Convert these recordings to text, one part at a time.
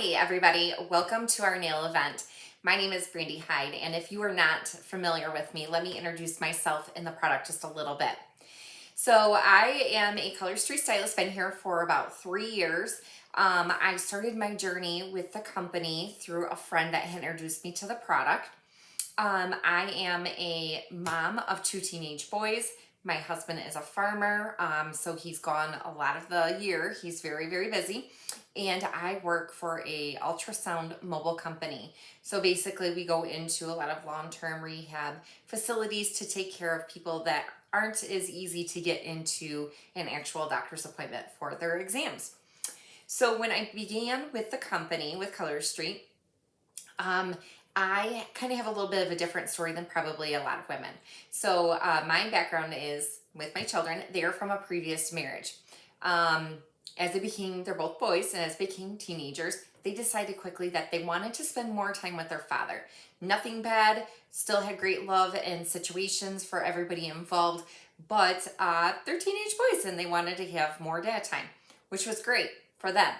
Hi, everybody. Welcome to our nail event. My name is Brandy Hyde, and if you are not familiar with me, let me introduce myself and the product just a little bit. So I am a Color Street stylist, been here for about 3 years. I started my journey with the company through a friend that had introduced me to the product. I am a mom of two teenage boys. My husband is a farmer, so he's gone a lot of the year. He's very, very busy. And I work for a ultrasound mobile company. So basically we go into a lot of long-term rehab facilities to take care of people that aren't as easy to get into an actual doctor's appointment for their exams. So when I began with the company, with Color Street, I kind of have a little bit of a different story than probably a lot of women. So my background is with my children. They're from a previous marriage. As they're both boys, and as they became teenagers, they decided quickly that they wanted to spend more time with their father. Nothing bad, still had great love and situations for everybody involved, but they're teenage boys and they wanted to have more dad time, which was great for them,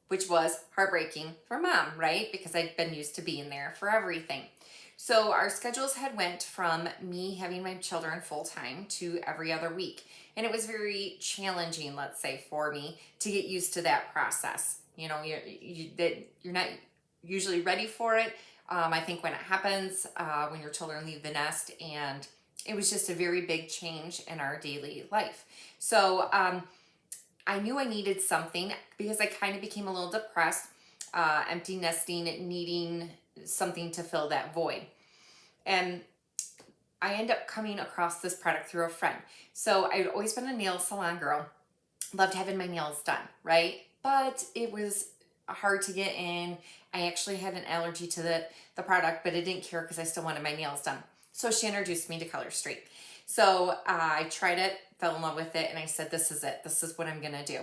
which was heartbreaking for mom, right? Because I'd been used to being there for everything. So our schedules had went from me having my children full time to every other week. And it was very challenging, let's say, for me to get used to that process. You know, you're not usually ready for it. I think when it happens, when your children leave the nest, and it was just a very big change in our daily life. So I knew I needed something because I kind of became a little depressed, empty nesting, needing something to fill that void. And I ended up coming across this product through a friend. So I'd always been a nail salon girl, loved having my nails done, right? But it was hard to get in. I actually had an allergy to the product, but I didn't care because I still wanted my nails done. So she introduced me to Color Street. So I tried it, fell in love with it, and I said, this is it. This is what I'm gonna do.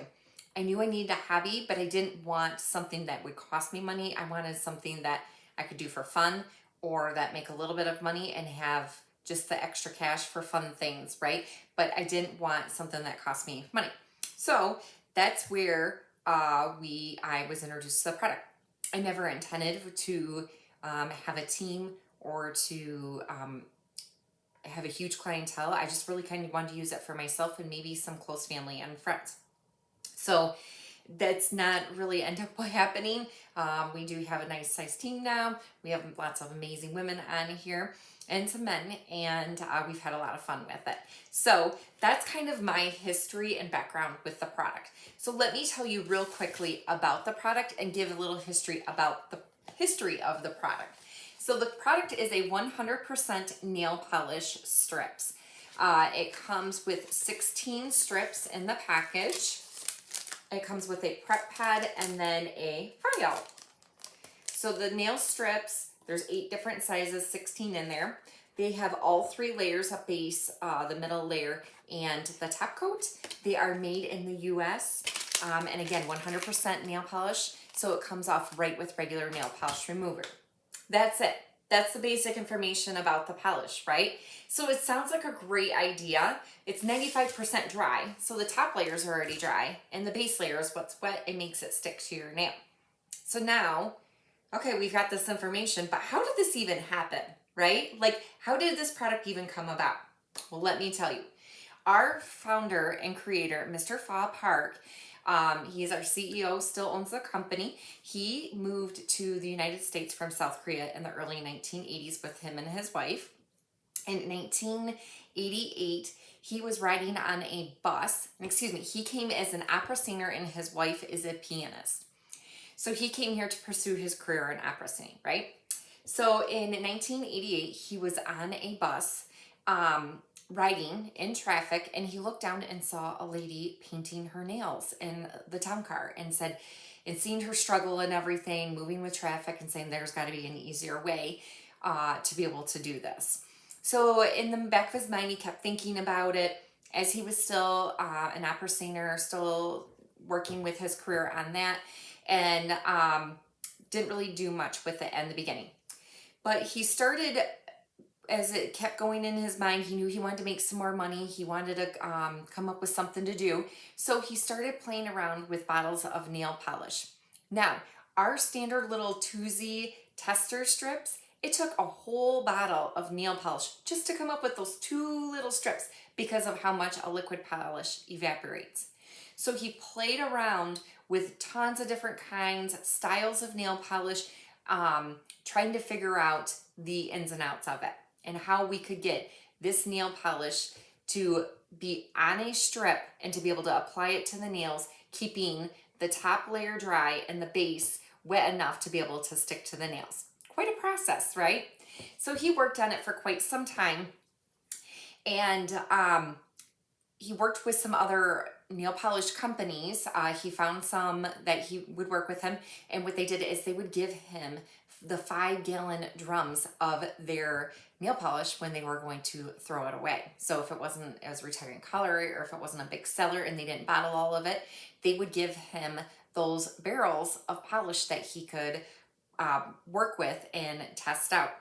I knew I needed a hobby, but I didn't want something that would cost me money. I wanted something that I could do for fun or that make a little bit of money and have just the extra cash for fun things, right? But I didn't want something that cost me money. So that's where I was introduced to the product. I never intended to have a team or to have a huge clientele. I just really kind of wanted to use it for myself and maybe some close family and friends. So that's not really end up happening. We do have a nice sized team now. We have lots of amazing women on here and some men, and we've had a lot of fun with it. So that's kind of my history and background with the product. So let me tell you real quickly about the product and give a little history about the history of the product. So the product is a 100% nail polish strips. It comes with 16 strips in the package. It comes with a prep pad and then a file. So the nail strips, there's 8 different sizes, 16 in there. They have all 3 layers, a base, the middle layer, and the top coat. They are made in the US. And again, 100% nail polish. So it comes off right with regular nail polish remover. That's it. That's the basic information about the polish, right? So it sounds like a great idea. It's 95% dry, so the top layers are already dry, and the base layer is what's wet. It makes it stick to your nail. So now, okay, we've got this information, but how did this even happen, right? Like, how did this product even come about? Well, let me tell you. Our founder and creator, Mr. Fa Park, he is our CEO, still owns the company. He moved to the United States from South Korea in the early 1980s with him and his wife. In 1988, he was riding on a bus. He came as an opera singer and his wife is a pianist. So he came here to pursue his career in opera singing, right? So in 1988, he was on a bus, riding in traffic, and he looked down and saw a lady painting her nails in the town car and seeing her struggle and everything, moving with traffic, and saying there's got to be an easier way to be able to do this. So in the back of his mind, he kept thinking about it as he was still an opera singer, still working with his career on that, and didn't really do much with it in the beginning. But he started, as it kept going in his mind, he knew he wanted to make some more money. He wanted to come up with something to do. So he started playing around with bottles of nail polish. Now, Our standard little 2Z tester strips, it took a whole bottle of nail polish just to come up with those 2 little strips because of how much a liquid polish evaporates. So he played around with tons of different kinds, styles of nail polish, trying to figure out the ins and outs of it and how we could get this nail polish to be on a strip and to be able to apply it to the nails, keeping the top layer dry and the base wet enough to be able to stick to the nails. Quite a process, right? So he worked on it for quite some time, and he worked with some other nail polish companies. He found some that he would work with him, and what they did is they would give him the 5-gallon drums of their nail polish when they were going to throw it away. So if it wasn't as retiring color, or if it wasn't a big seller and they didn't bottle all of it, they would give him those barrels of polish that he could work with and test out.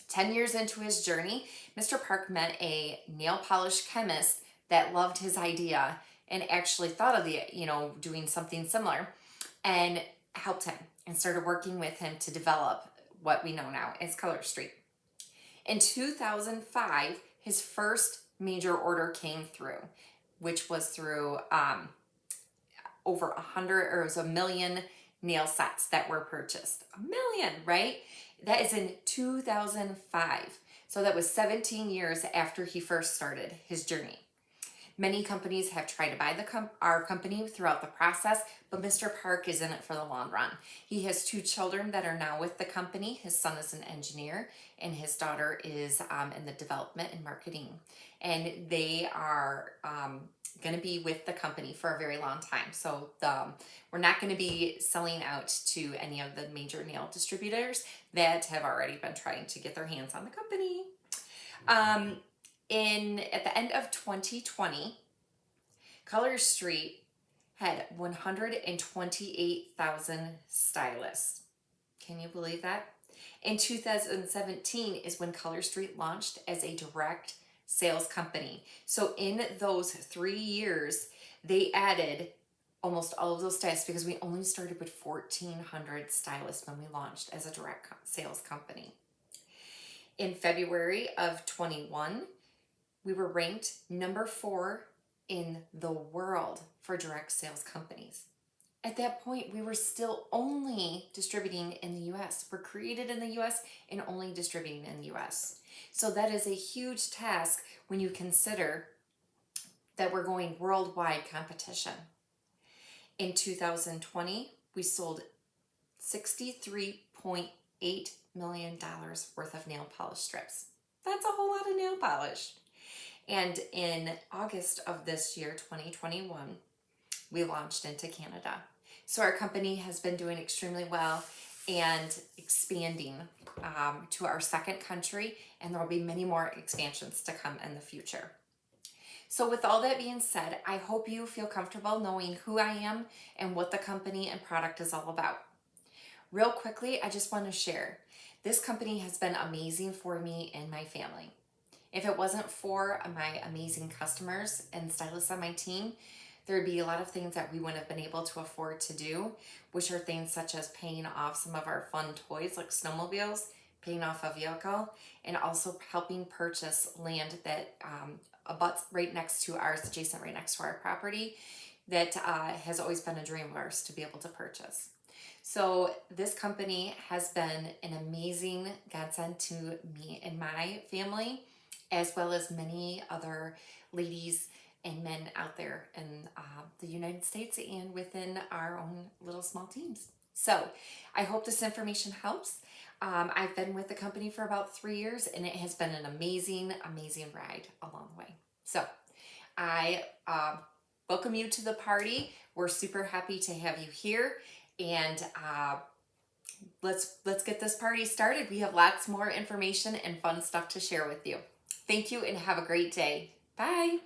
10 years into his journey, Mr. Park met a nail polish chemist that loved his idea and actually thought of doing something similar, and helped him and started working with him to develop what we know now as Color Street. In 2005, his first major order came through, which was through over 1 million nail sets that were purchased. 1 million, right? That is in 2005. So that was 17 years after he first started his journey. Many companies have tried to buy our company throughout the process, but Mr. Park is in it for the long run. He has 2 children that are now with the company. His son is an engineer, and his daughter is in the development and marketing. And they are going to be with the company for a very long time. So we're not going to be selling out to any of the major nail distributors that have already been trying to get their hands on the company. At the end of 2020, Color Street had 128,000 stylists. Can you believe that? In 2017 is when Color Street launched as a direct sales company. So in those 3 years, they added almost all of those stylists, because we only started with 1,400 stylists when we launched as a direct sales company. In February of 21, we were ranked number 4 in the world for direct sales companies. At that point, we were still only distributing in the US. We're created in the US and only distributing in the US. So that is a huge task when you consider that we're going worldwide competition. In 2020, we sold $63.8 million worth of nail polish strips. That's a whole lot of nail polish. And in August of this year, 2021, we launched into Canada. So our company has been doing extremely well and expanding to our second country, and there will be many more expansions to come in the future. So with all that being said, I hope you feel comfortable knowing who I am and what the company and product is all about. Real quickly, I just want to share, this company has been amazing for me and my family. If it wasn't for my amazing customers and stylists on my team, there'd be a lot of things that we wouldn't have been able to afford to do, which are things such as paying off some of our fun toys like snowmobiles, paying off a vehicle, and also helping purchase land that abuts right next to ours, adjacent right next to our property, that has always been a dream of ours to be able to purchase. So this company has been an amazing godsend to me and my family, as well as many other ladies and men out there in the United States and within our own little small teams. So I hope this information helps. I've been with the company for about 3 years, and it has been an amazing, amazing ride along the way. So I welcome you to the party. We're super happy to have you here, and let's get this party started. We have lots more information and fun stuff to share with you. Thank you, and have a great day. Bye.